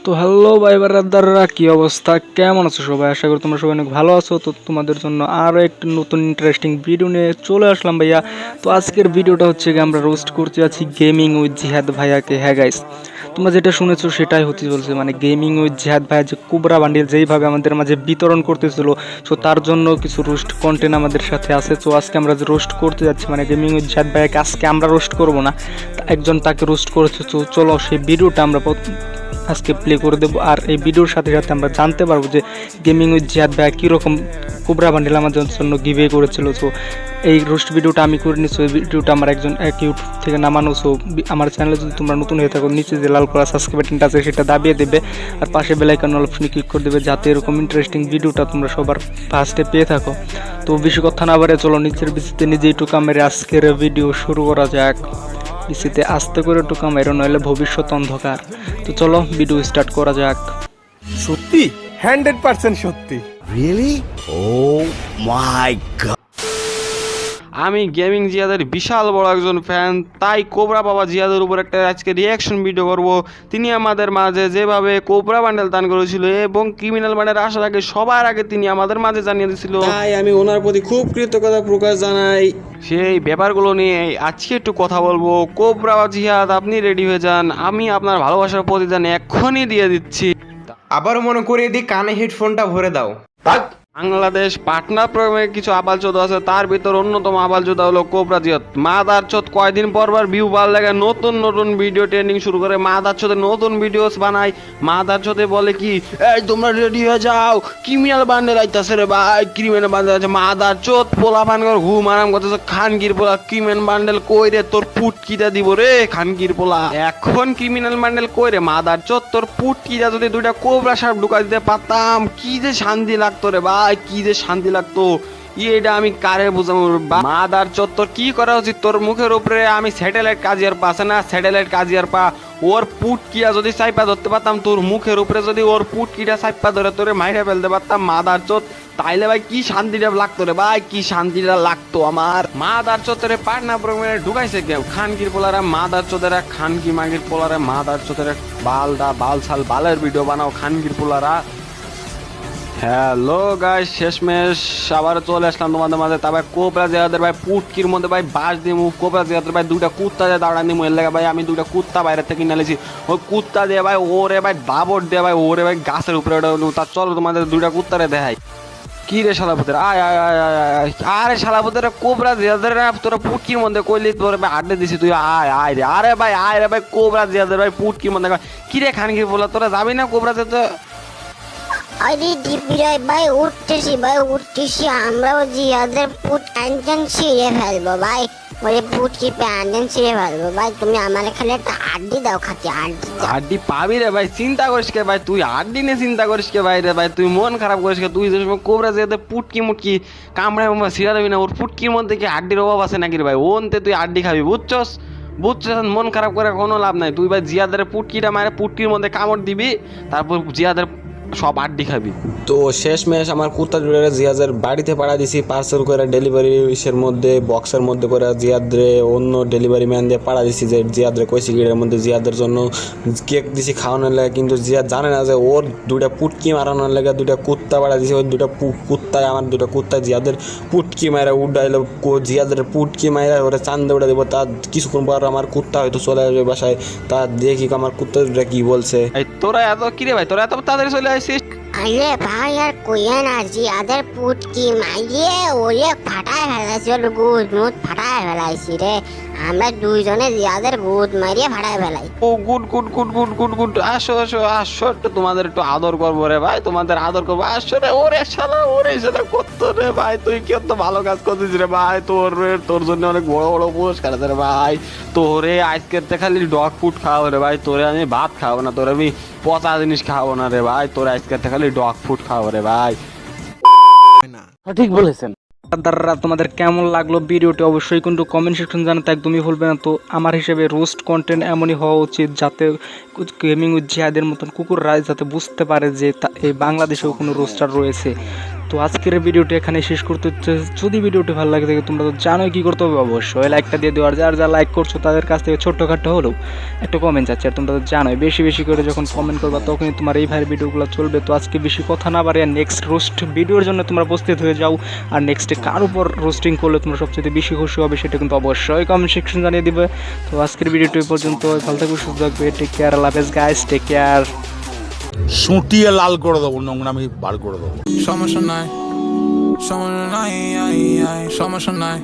তো হ্যালো ভাই ব্রাদাররা, কি অবস্থা, কেমন আছো সবাই? আশা করি তোমরা সবাই অনেক ভালো আছো। তো তোমাদের জন্য আরও একটি নতুন ইন্টারেস্টিং ভিডিও নিয়ে চলে আসলাম ভাইয়া। তো আজকের ভিডিওটা হচ্ছে গিয়ে আমরা রোস্ট করতে যাচ্ছি গেমিং উইথ জিহাদ ভাইয়াকে। হ্যাঁ গাইস, তোমরা যেটা শুনেছো সেটাই হতে চলছে, মানে গেমিং উইথ জিহাদ ভাইয়া যে কোবরা বান্ডিল যেইভাবে আমাদের মাঝে বিতরণ করতেছিল, সো তার জন্য কিছু রোস্ট কন্টেন্ট আমাদের সাথে আছে। তো আজকে আমরা যে রোস্ট করতে যাচ্ছি, মানে গেমিং উইথ জিহাদ ভাইয়াকে আজকে আমরা রোস্ট করবো না, একজন তাকে রোস্ট করেছে। তো চলো সেই ভিডিওটা আমরা আজকে প্লে করে দেবো, আর এই ভিডিওর সাথে সাথে আমরা জানতে পারবো যে গেমিং উইথ জিহাদ ভাই কীরকম কোবরা বান্ডেল আমাদের জন্য গিভে করেছিল। সো এই রোস্ট ভিডিওটা আমি করে নিচ্ছি, এই ভিডিওটা আমার একজন ইউটিউব থেকে নামানো। সো আমার চ্যানেলে যদি তোমরা নতুন হয়ে থাকো, নিচে যে লাল করা সাবস্ক্রাইব বাটনটা আছে সেটা দাবিয়ে দেবে, আর পাশে বেল আইকন অপশনে ক্লিক করে দেবে, যাতে এরকম ইন্টারেস্টিং ভিডিওটা তোমরা সবার ফার্স্টে পেয়ে থাকো। তো বেশি কথা না বাড়ে চলো নিচের বিচিতে নিজেই টুকা মেরে আজকের ভিডিও শুরু করা যাক। পিসিতে আস্তে করে টুকা মেরো, নইলে ভবিষ্যৎ অন্ধকার। তো চলো ভিডিও স্টার্ট করা যাক। সত্যি 100% সত্যি। Really? Oh my god. আমি গেমিং জিয়াদের বিশাল বড় একজন ফ্যান, তাই কোবরা বাবা জিয়াদের উপর একটা আজকে রিয়াকশন ভিডিও করব। তিনি আমাদের মাঝে যেভাবে কোবরা বান্ডেল দান করেছিল এবং ক্রিমিনাল বান্ডেল আসার আগে সবার আগে তিনি আমাদের মাঝে জানিয়ে দিয়েছিল, তাই আমি ওনার প্রতি খুব কৃতজ্ঞতা প্রকাশ জানাই। সেই ব্যাপারগুলো নিয়ে আজকে একটু কথা বলবো। কোবরা জিয়াদ, আপনি রেডি হয়ে যান, আমি আপনার ভালোবাসার প্রতিদান এক্ষুনি দিয়ে দিচ্ছি। আবারও মনে করিয়ে দিই, কানে হেডফোনটা ভরে দাও। বাংলাদেশ পাটনা প্রোগ্রামে কিছু আবাল চোদা আছে, তার ভিতর অন্যতম আবাল চোদা হলো কোবরা জিয়াদ। মাদার চোদ কয়দিন পর ভিউ ভালো লাগে, নতুন নতুন ভিডিও ট্রেন্ডিং শুরু করে, মাদার চোদে নতুন ভিডিওস বানায়। মাদার চোদে বলে কি, এই তোমরা রেডি হয়ে যাও, ক্রিমিনাল বান্ডেল আইতাছে রে ভাই, ক্রিমিনাল বান্ডেল আছে। মাদার চোদ পোলা পান কর ঘুম আরাম করতেছে, খানগির পোলা ক্রিমিনাল বান্ডেল কই রে, তোর পুটকিটা দিব রে খানগির পোলা। এখন ক্রিমিনাল বান্ডেল কই রে মাদার চোদ, তোর পুটকিটা যদি দুইটা কোবরা সাপ ঢুকা দিতে পারতাম, কি যে শান্তি লাগতো রে ভাই, কি যে শান্তি লাগতো। এটা আমি কারে বুঝাবো? মাদার চোদ, তোর কি করা উচিত, তোর মুখের উপরে আমি স্যাটেলাইট কাজিয়ার পা আছে না, স্যাটেলাইট কাজিয়ার পা, ওর পুটকিয়া যদি সাইপা ধরতে পারতাম, তোর মুখের উপরে যদি ওর পুটকিটা সাইপা ধরে তোরে মাইরে ফেলতে পারতাম মাদার চোদ, তাইলে ভাই কি শান্তিটা লাগতো রে ভাই, কি শান্তিটা লাগতো আমার। মাদার চোদের পাটনা প্রোগ্রামে ঢুকাইছে কেউ খানকির পোলারা, মাদার চোদেরা খানকি মাগির পোলারা, মাদার চোদের বালদা বালসাল বালের ভিডিও বানাও খানকির পোলারা। হ্যালো গাইস, শেষমেশ আবার চলে আসলাম তোমাদের মাঝে। তবে কোবরা জিয়াদের ভাই পুটকির মধ্যে ভাই বাস দিমু, কোবরা জিয়াদের ভাই দুইটা কুত্তা দিয়ে দাঁড়া দিমু। এর লাগে ভাই আমি দুইটা কুত্তা বাইরে থেকে নিয়েছি, ওই কুত্তা দিয়ে ভাই ওরে ভাই দাবট দিয়ে ভাই ওরে ভাই গাছের উপরে তা চলো তোমাদের দুইটা কুত্তারে দেখাই। কি রে শালাপুতের, আয় আয় আয় আয় আয়, আরে শালাপুতের কোবরা জিয়াদের তোরা পুটকির মধ্যে কইলি তোর ভাই আড্ডে দিছি, তুই আয় আয় রে, আরে ভাই আয় রে ভাই, কোবরা জিয়াদের ভাই পুটকির মধ্যে কি রে খানকির বলা, তোরা যাবি না কোবরা জিয়াদের? আরে ডিপিরাই ভাই উঠতেছি আমরাও জিয়াদের পুট আনজান ছিঁড়ে ফেলবো ভাই, ওরে পুট কি আনজান ছিঁড়ে ফেলবো ভাই। তুমি আমার খালি একটা আড্ডি দাও, খাচ্ছি আড্ডি পাবি রে ভাই, চিন্তা করিস কে ভাই, তুই আড্ডি নিয়ে চিন্তা করিস কে ভাই রে ভাই, তুই মন খারাপ করিস কে, তুই যে সময় কোবরা যেতে পুটকি মুটকি কামড়ায় ছিঁড়া দেবি না, ওর পুটকির মধ্যে কি আড্ডির অভাব আছে নাকি রে ভাই, ওনতে তুই আড্ডি খাবি, বুঝছস? মন খারাপ করে কোনো লাভ নাই, তুই ভাই জিয়াদের পুটকিটা মারে পুটকির মধ্যে কামড় দিবি, তারপর জিয়াদের সব আড্ডি খাবি। তো শেষমেশ আমার কুত্তা জুড়ে জিয়াদের বাড়িতে পাঠা দিছি, পার্সেল করে ডেলিভারি ইসের মধ্যে বক্সের মধ্যে করে জিয়াদরে অন্য ডেলিভারি ম্যান দিয়ে পাঠা দিছি, যে জিয়াদরে কইছি গিটের মধ্যে জিয়াদের জন্য কেক দিছি খাওয়ানোর লাগে, কিন্তু জিয়াদ জানে না যে ওর দুইটা পুটকি মারানোর লাগে দুইটা কুত্তা পাঠা দিছি, ওই দুইটা কুত্তায় আমার দুইটা কুত্তায় জিয়াদের পুটকি মারা উডাইলো, জিয়াদের পুটকি মারা ওরা চান্দে উঠে দেবো, তার কিছুক্ষণ পর আমার কুত্তা হয়তো চলে আসবে বাসায়, তা দেখি আমার কুত্তা দুটা কি বলছে। তোরা এত কিরে ভাই, তোরা এত তাড়াতাড়ি চলে আসিস? আরে ভাই আর কইয়া না, জিয়াদের পুট কি মাইয়ে ওরে ফাটায় ফেলাইছি, ওর গুদ মুদ ফাটায় ফেলাইছি রে, আমরা দুইজনে জিয়াদের গুদ মারিয়ে ফাটায় ফেলাই। ও good good good good good good, আসো আসো আসো, একটু তোমাদের একটু আদর করবো রে ভাই, তোমাদের আদর করবো, আসো রে। ওরে শালা ওরে শালা কত রে ভাই, তুই কি অত ভালো কাজ করছিস রে ভাই, তোর জন্য অনেক বড় বড় পুরস্কার আছে রে ভাই। তোরে আজকের খালি ডগ ফুড খাওয়াবো রে ভাই, তোরে আমি ভাত খাওয়াবো না, তোরে আমি পচা জিনিস খাওয়াবো না রে ভাই, তোরে আজকের খালি ডগ ফুড খাওয়াবো রে ভাই। ঠিক বলেছেন। দাদারা, তোমাদের কেমন লাগলো ভিডিওটি অবশ্যই কিন্তু কমেন্ট সেকশন জানাতে একদমই ভুলবে না। তো আমার হিসেবে রোস্ট কন্টেন্ট এমনই হওয়া উচিত যাতে গেমিং উইথ জিহাদের মতন কুকুররা যাতে বুঝতে পারে যে এই বাংলাদেশেও কোনো রোস্টার রয়েছে। তো আজকের ভিডিওটি এখানে শেষ করতে হচ্ছে। যদি ভিডিওটি ভালো লাগে থাকে তোমরা তো জানোই কী করতে হবে, অবশ্যই লাইকটা দিয়ে দেওয়ার, যার যা লাইক করছো তাদের কাছ থেকে ছোট্টখাটো হলেও একটা কমেন্ট চাচ্ছি। আর তোমরা তো জানোই বেশি বেশি করে যখন কমেন্ট করবা তখনই তোমার এই ভাইয়ের ভিডিওগুলো চলবে। তো আজকে বেশি কথা না বাড়িয়ে নেক্সট রোস্ট ভিডিওর জন্য তোমরা প্রস্তুত হয়ে যাও। আর নেক্সটে কার উপর রোস্টিং করলে তোমরা সবচেয়ে বেশি খুশি হবে সেটা কিন্তু অবশ্যই কমেন্ট সেকশন জানিয়ে দিবে। তো আজকের ভিডিওটি এই পর্যন্ত, ভালো থাকবে, সুস্থ থাকবে, টেক কেয়ার, আল্লাহ হাফেজ গাইস, টেক কেয়ার। সুটিয়ে লাল করে দেবো, নোংরামি বার করে দেবো। সমস্যা নাই সমস্যা নাই সমস্যা নাই